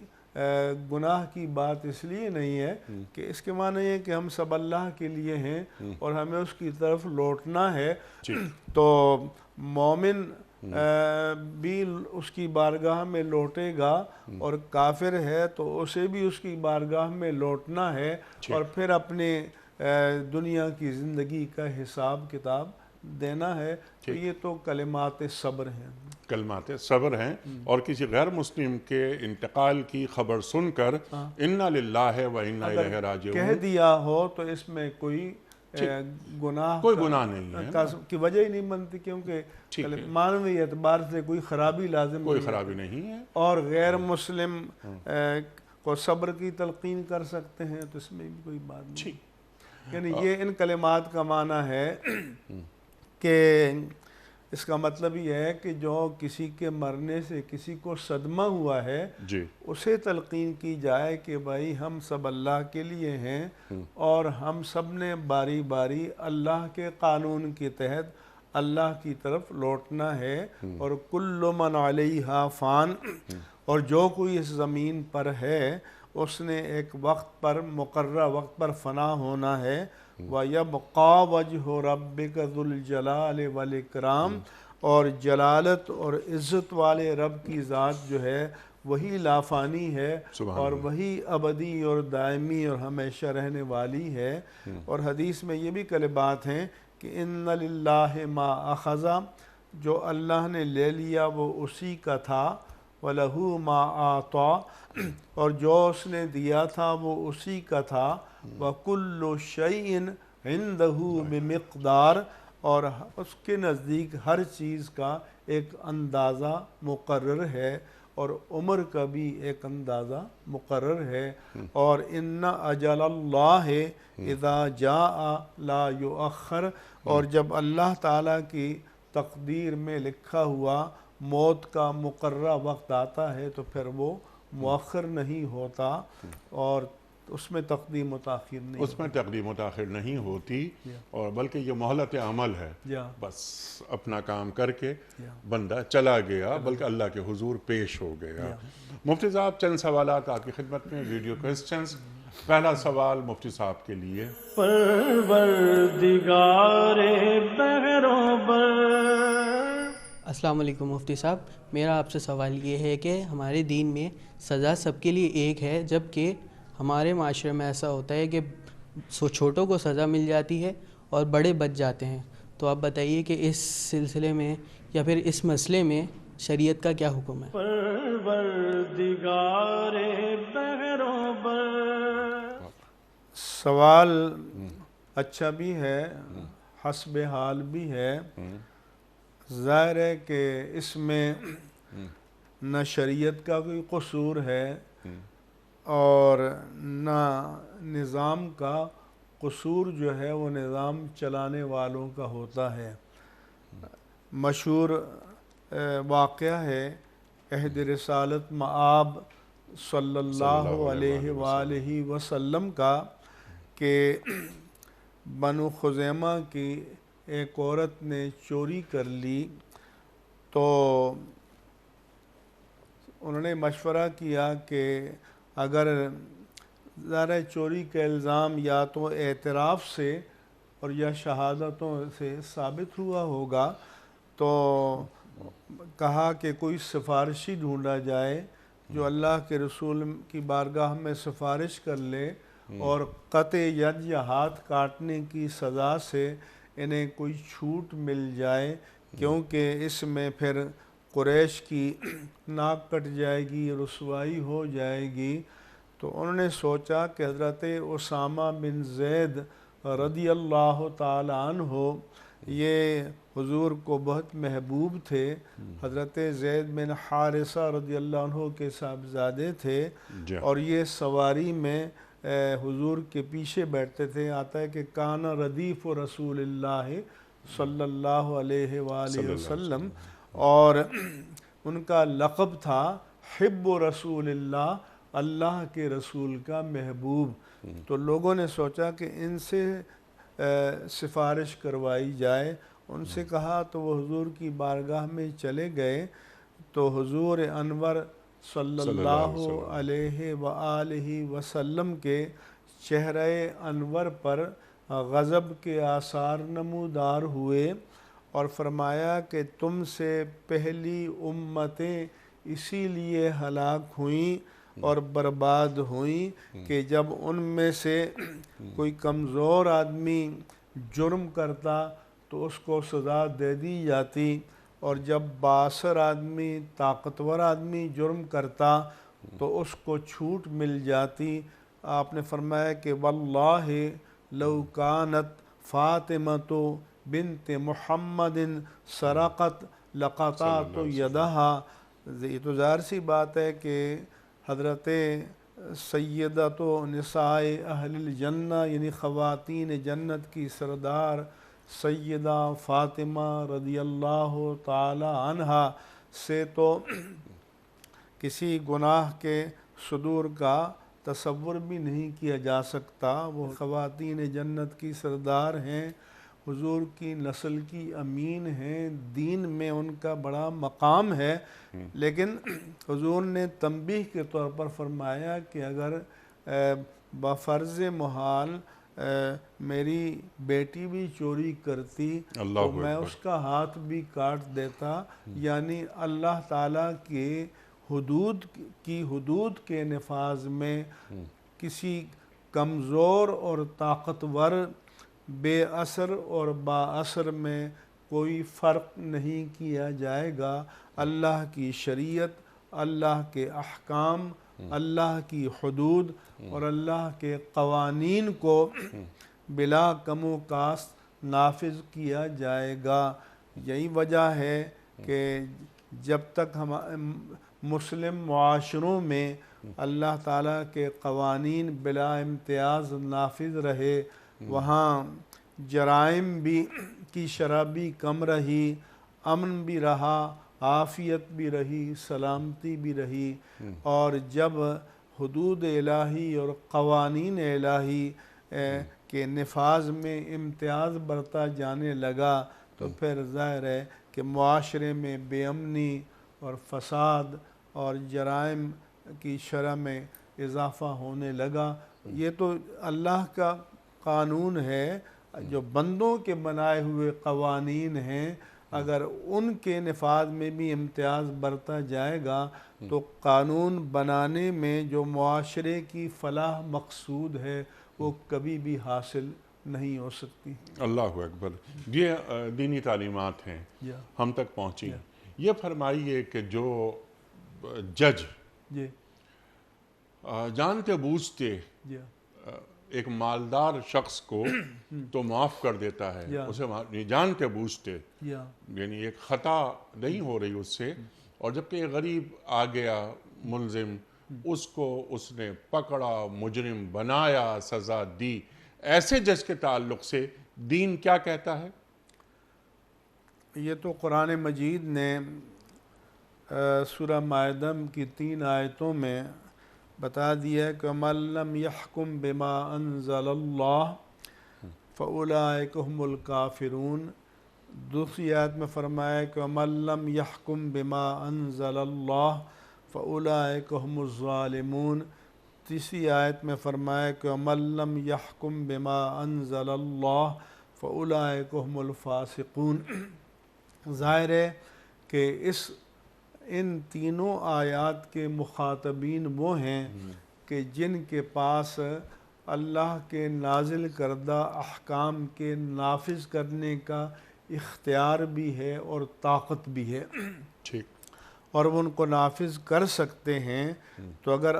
گناہ کی بات اس لیے نہیں ہے کہ اس کے معنی یہ کہ ہم سب اللہ کے لیے ہیں اور ہمیں اس کی طرف لوٹنا ہے. تو مومن بھی اس کی بارگاہ میں لوٹے گا اور کافر ہے تو اسے بھی اس کی بارگاہ میں لوٹنا ہے اور پھر اپنے دنیا کی زندگی کا حساب کتاب دینا ہے. تو یہ تو کلمات صبر ہیں کلمات صبر ہیں اور کسی غیر مسلم کے انتقال کی خبر سن کر انا للہ و انا الیہ راجعون کہہ دیا ہو تو اس میں کوئی گناہ نہیں ہے کی وجہ ہی نہیں بنتی کیونکہ معنوی اعتبار سے کوئی خرابی لازم کوئی خرابی نہیں ہے اور غیر مسلم کو صبر کی تلقین کر سکتے ہیں تو اس میں بھی کوئی بات نہیں. یعنی یہ ان کلمات کا معنی ہے کہ اس کا مطلب یہ ہے کہ جو کسی کے مرنے سے کسی کو صدمہ ہوا ہے اسے تلقین کی جائے کہ بھائی ہم سب اللہ کے لیے ہیں اور ہم سب نے باری باری اللہ کے قانون کے تحت اللہ کی طرف لوٹنا ہے اور کل من علیہا فان اور جو کوئی اس زمین پر ہے اس نے ایک وقت پر مقررہ وقت پر فنا ہونا ہے. وَيَبْقَى وَجْهُ رَبِّكَ ذُو الْجَلَالِ وَالْإِكْرَامِ اور جلالت اور عزت والے رب کی ذات جو ہے وہی لافانی ہے اور وہی ابدی اور دائمی اور ہمیشہ رہنے والی ہے. اور حدیث میں یہ بھی کلمات ہیں کہ ان للہ ما اخذ جو اللہ نے لے لیا وہ اسی کا تھا وَلَهُ مَا آتَى، اور جو اس نے دیا تھا وہ اسی کا تھا، وَكُلُّ شَيْءٍ عِندَهُ بِمِقْدَار، اور اس کے نزدیک ہر چیز کا ایک اندازہ مقرر ہے، اور عمر کا بھی ایک اندازہ مقرر ہے، اور ان اجل اللہ اذا جاء لا یؤخر، اور جب اللہ تعالیٰ کی تقدیر میں لکھا ہوا موت کا مقررہ وقت آتا ہے تو پھر وہ مؤخر نہیں ہوتا، اور اس میں تقدیم و تاخیر نہیں اس میں تقدیم و تاخیر نہیں ہوتی، اور بلکہ یہ مہلت عمل ہے، یا بس اپنا کام کر کے بندہ چلا گیا، بلکہ اللہ کے حضور پیش ہو گیا۔ مفتی صاحب چند سوالات آپ کی خدمت میں، ویڈیو کوئسچنز۔ پہلا سوال مفتی صاحب کے لیے، پروردگار بحروں بر۔ السلام علیکم مفتی صاحب، میرا آپ سے سوال یہ ہے کہ ہمارے دین میں سزا سب کے لیے ایک ہے، جبکہ ہمارے معاشرے میں ایسا ہوتا ہے کہ چھوٹوں کو سزا مل جاتی ہے اور بڑے بچ جاتے ہیں، تو آپ بتائیے کہ اس سلسلے میں یا پھر اس مسئلے میں شریعت کا کیا حکم ہے؟ پروردگار بحروں بر، سوال اچھا بھی ہے، حسب حال بھی ہے۔ ظاہر ہے کہ اس میں نہ شریعت کا کوئی قصور ہے اور نہ نظام کا قصور، جو ہے وہ نظام چلانے والوں کا ہوتا ہے۔ مشہور واقعہ ہے عہد رسالت مآب صلی اللہ علیہ وآلہ وسلم کا، کہ بنو خزیمہ کی ایک عورت نے چوری کر لی، تو انہوں نے مشورہ کیا کہ اگر ذرا چوری کا الزام یا تو اعتراف سے اور یا شہادتوں سے ثابت ہوا ہوگا، تو کہا کہ کوئی سفارشی ڈھونڈا جائے جو اللہ کے رسول کی بارگاہ میں سفارش کر لے، اور قطع ید یا ہاتھ کاٹنے کی سزا سے انہیں کوئی چھوٹ مل جائے، کیونکہ اس میں پھر قریش کی ناک کٹ جائے گی، رسوائی ہو جائے گی۔ تو انہوں نے سوچا کہ حضرت اسامہ بن زید رضی اللہ تعالی عنہ یہ حضور کو بہت محبوب تھے، حضرت زید بن حارثہ رضی اللہ عنہ کے صاحبزادے تھے، اور یہ سواری میں حضور کے پیچھے بیٹھتے تھے۔ آتا ہے کہ کان ردیف رسول اللہ صلی اللہ علیہ وآلہ وسلم، اور ان کا لقب تھا حب رسول اللہ، اللہ کے رسول کا محبوب۔ تو لوگوں نے سوچا کہ ان سے سفارش کروائی جائے، ان سے کہا، تو وہ حضور کی بارگاہ میں چلے گئے، تو حضور انور صلی اللہ علیہ وآلہ وسلم کے چہرہ انور پر غضب کے آثار نمودار ہوئے، اور فرمایا کہ تم سے پہلی امتیں اسی لیے ہلاک ہوئیں اور برباد ہوئیں کہ جب ان میں سے کوئی کمزور آدمی جرم کرتا تو اس کو سزا دے دی جاتی، اور جب بااثر آدمی، طاقتور آدمی جرم کرتا تو اس کو چھوٹ مل جاتی۔ آپ نے فرمایا کہ واللہ لو کانت فاطمۃ بنت محمد سرقت لقطعت یدہا۔ یہ تو ظاہر سی بات ہے کہ حضرت سیدۃ نساء اہل الجنہ، یعنی خواتین جنت کی سردار سیدہ فاطمہ رضی اللہ تعالی عنہا سے تو کسی گناہ کے صدور کا تصور بھی نہیں کیا جا سکتا۔ وہ خواتین جنت کی سردار ہیں، حضور کی نسل کی امین ہیں، دین میں ان کا بڑا مقام ہے، لیکن حضور نے تنبیہ کے طور پر فرمایا کہ اگر بفرض محال میری بیٹی بھی چوری کرتی تو میں اس کا ہاتھ بھی کاٹ دیتا، یعنی اللہ تعالیٰ کے حدود کے نفاذ میں کسی کمزور اور طاقتور، بے اثر اور با اثر میں کوئی فرق نہیں کیا جائے گا۔ اللہ کی شریعت، اللہ کے احکام، اللہ کی حدود اور اللہ کے قوانین کو بلا کم و کاست نافذ کیا جائے گا۔ یہی وجہ ہے کہ جب تک ہم مسلم معاشروں میں اللہ تعالیٰ کے قوانین بلا امتیاز نافذ رہے، وہاں جرائم کی شرح بھی کم رہی، امن بھی رہا، عافیت بھی رہی، سلامتی بھی رہی۔ اور جب حدود الہی اور قوانین الہی کے نفاذ میں امتیاز برتا جانے لگا تو پھر ظاہر ہے کہ معاشرے میں بے امنی اور فساد اور جرائم کی شرح میں اضافہ ہونے لگا۔ یہ تو اللہ کا قانون ہے، جو بندوں کے بنائے ہوئے قوانین ہیں، اگر ان کے نفاذ میں بھی امتیاز برتا جائے گا تو قانون بنانے میں جو معاشرے کی فلاح مقصود ہے وہ کبھی بھی حاصل نہیں ہو سکتی۔ اللہ اکبر۔ یہ دینی تعلیمات ہیں، ہم تک پہنچی۔ یہ فرمائیے کہ جو جج جی جانتے بوجھتے جی ایک مالدار شخص کو تو معاف کر دیتا ہے، اسے جانتے بوجھتے، یعنی ایک خطا نہیں ہو رہی اس سے، اور جبکہ ایک غریب آ گیا ملزم، اس کو اس نے پکڑا، مجرم بنایا، سزا دی، ایسے جج کے تعلق سے دین کیا کہتا ہے؟ یہ تو قرآن مجید نے سورہ مائدہ کی 3 آیتوں میں بتا دیا ہے کہ مَن لَّمْ يَحْكُمْ بِمَا أَنزَلَ اللَّهُ فَأُولَٰئِكَ هُمُ الْكَافِرُونَ۔ دوسری آیت میں فرمایا کہ مَن لَّمْ يَحْكُمْ بِمَا أَنزَلَ اللَّهُ فَأُولَٰئِكَ هُمُ الظَّالِمُونَ۔ تیسری آیت میں فرمایا کہ مَن لَّمْ يَحْكُمْ بِمَا أَنزَلَ اللَّهُ فَأُولَٰئِكَ هُمُ الْفَاسِقُونَ۔ ظاہر ہے کہ ان تینوں آیات کے مخاطبین وہ ہیں کہ جن کے پاس اللہ کے نازل کردہ احکام کے نافذ کرنے کا اختیار بھی ہے اور طاقت بھی ہے، اور وہ ان کو نافذ کر سکتے ہیں۔ تو اگر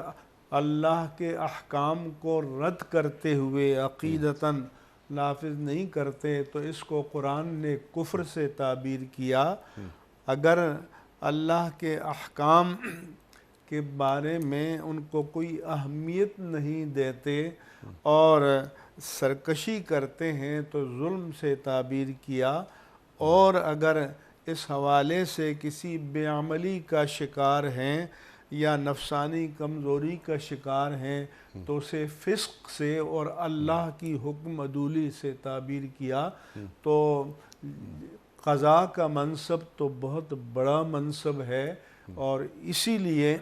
اللہ کے احکام کو رد کرتے ہوئے عقیدتاً نافذ نہیں کرتے تو اس کو قرآن نے کفر سے تعبیر کیا۔ اگر اللہ کے احکام کے بارے میں ان کو کوئی اہمیت نہیں دیتے اور سرکشی کرتے ہیں تو ظلم سے تعبیر کیا، اور اگر اس حوالے سے کسی بے عملی کا شکار ہیں یا نفسانی کمزوری کا شکار ہیں تو اسے فسق سے اور اللہ کی حکم عدولی سے تعبیر کیا۔ تو قضاء کا منصب تو بہت بڑا منصب ہے، اور اسی لیے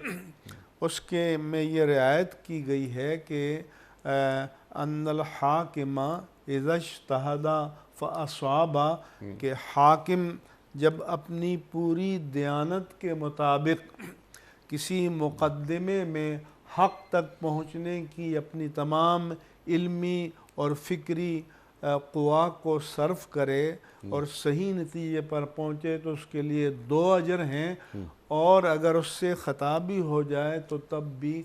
اس کے میں یہ رعایت کی گئی ہے کہ ان الحاکم اذا اجتہد فاصاب، کہ حاکم جب اپنی پوری دیانت کے مطابق کسی مقدمے میں حق تک پہنچنے کی اپنی تمام علمی اور فکری قوا کو صرف کرے اور صحیح نتیجے پر پہنچے تو اس کے لیے 2 اجر ہیں، اور اگر اس سے خطا بھی ہو جائے تو تب بھی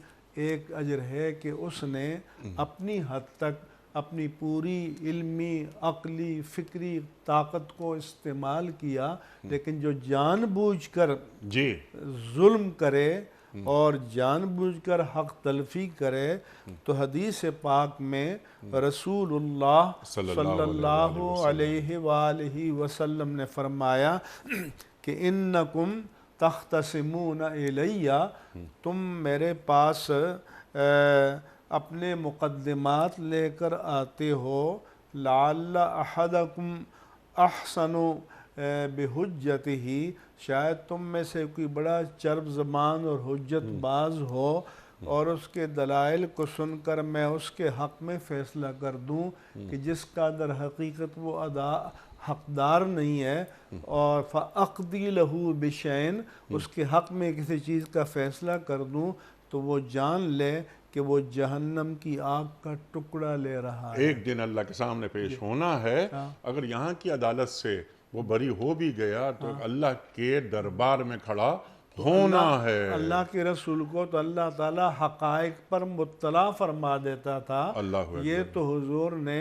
1 اجر ہے کہ اس نے اپنی حد تک اپنی پوری علمی، عقلی، فکری طاقت کو استعمال کیا۔ لیکن جو جان بوجھ کر ظلم کرے اور جان بوجھ کر حق تلفی کرے تو حدیث پاک میں رسول اللہ صلی اللہ علیہ وآلہ وسلم نے فرمایا کہ انکم تختصمون الیہ، تم میرے پاس اپنے مقدمات لے کر آتے ہو، لعل احدکم احسن بحجتہ، شاید تم میں سے کوئی بڑا چرب زبان اور حجت باز ہو، اور اس کے دلائل کو سن کر میں اس کے حق میں فیصلہ کر دوں کہ جس کا در حقیقت وہ حقدار نہیں ہے، اور فَأَقْضِي لَهُ بِشَيْءٍ، اس کے حق میں کسی چیز کا فیصلہ کر دوں تو وہ جان لے کہ وہ جہنم کی آگ کا ٹکڑا لے رہا ہے۔ ایک دن اللہ کے سامنے پیش ہونا ہے، اگر یہاں کی عدالت سے وہ بری ہو بھی گیا تو اللہ کے دربار میں کھڑا ہونا ہے۔ اللہ کے رسول کو تو اللہ تعالیٰ حقائق پر مطلع فرما دیتا تھا۔ اللہ یہ تو حضور نے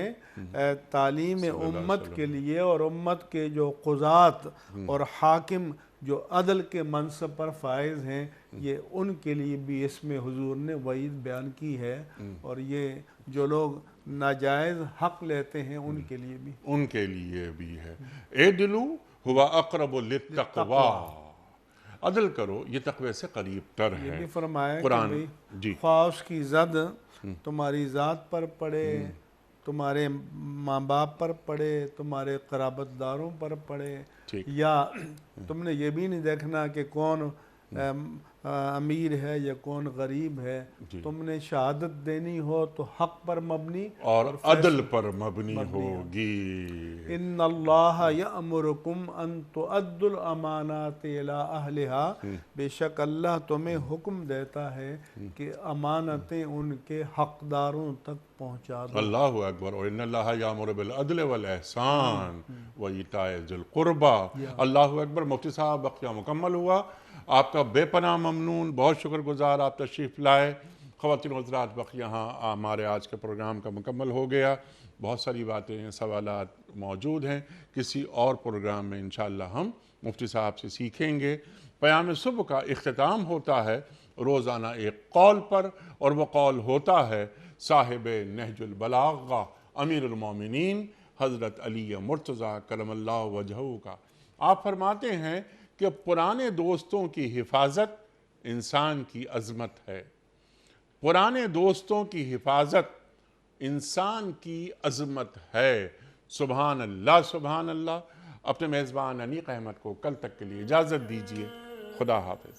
تعلیم امت کے لیے اور امت کے جو قضات اور حاکم جو عدل کے منصب پر فائز ہیں، یہ ان کے لیے بھی اس میں حضور نے وعید بیان کی ہے، اور یہ جو لوگ ناجائز حق لیتے ہیں ان کے لیے بھی ہے۔ اعدلوا هو اقرب للتقوی، عدل کرو یہ تقوی سے قریب تر ہے۔ یہ بھی فرمایا کہ قرآن بھئی جی خواہ اس کی زد تمہاری ذات پر پڑے، تمہارے ماں باپ پر پڑے، تمہارے قرابت داروں پر پڑے، یا تم نے یہ بھی نہیں دیکھنا کہ کون امیر ہے یا کون غریب ہے، تم نے شہادت دینی ہو تو حق پر مبنی اور عدل پر مبنی ہوگی۔ ان اللہ یأمرکم ان تؤدوا الامانات الی اہلہا، بے شک اللہ تمہیں حکم دیتا ہے کہ امانتیں ان کے حقداروں تک پہنچا دو۔ اللہ اکبر۔ اور ان اللہ یامر بالعدل والاحسان وایتاء ذی القربی۔ اللہ اکبر۔ مفتی صاحب وقت مکمل ہوا، آپ کا بے پناہ ممنون، بہت شکر گزار آپ تشریف لائے۔ خواتین و حضرات، وقت یہاں ہمارے آج کے پروگرام کا مکمل ہو گیا۔ بہت ساری باتیں ہیں، سوالات موجود ہیں، کسی اور پروگرام میں انشاءاللہ ہم مفتی صاحب سے سیکھیں گے۔ پیام صبح کا اختتام ہوتا ہے روزانہ ایک قول پر، اور وہ قول ہوتا ہے صاحب نہج البلاغہ امیر المومنین حضرت علی مرتضیٰ کرم اللہ وجہہ کا۔ آپ فرماتے ہیں کہ پرانے دوستوں کی حفاظت انسان کی عظمت ہے، پرانے دوستوں کی حفاظت انسان کی عظمت ہے۔ سبحان اللہ سبحان اللہ۔ اپنے میزبان انیق احمد کو کل تک کے لیے اجازت دیجیے۔ خدا حافظ۔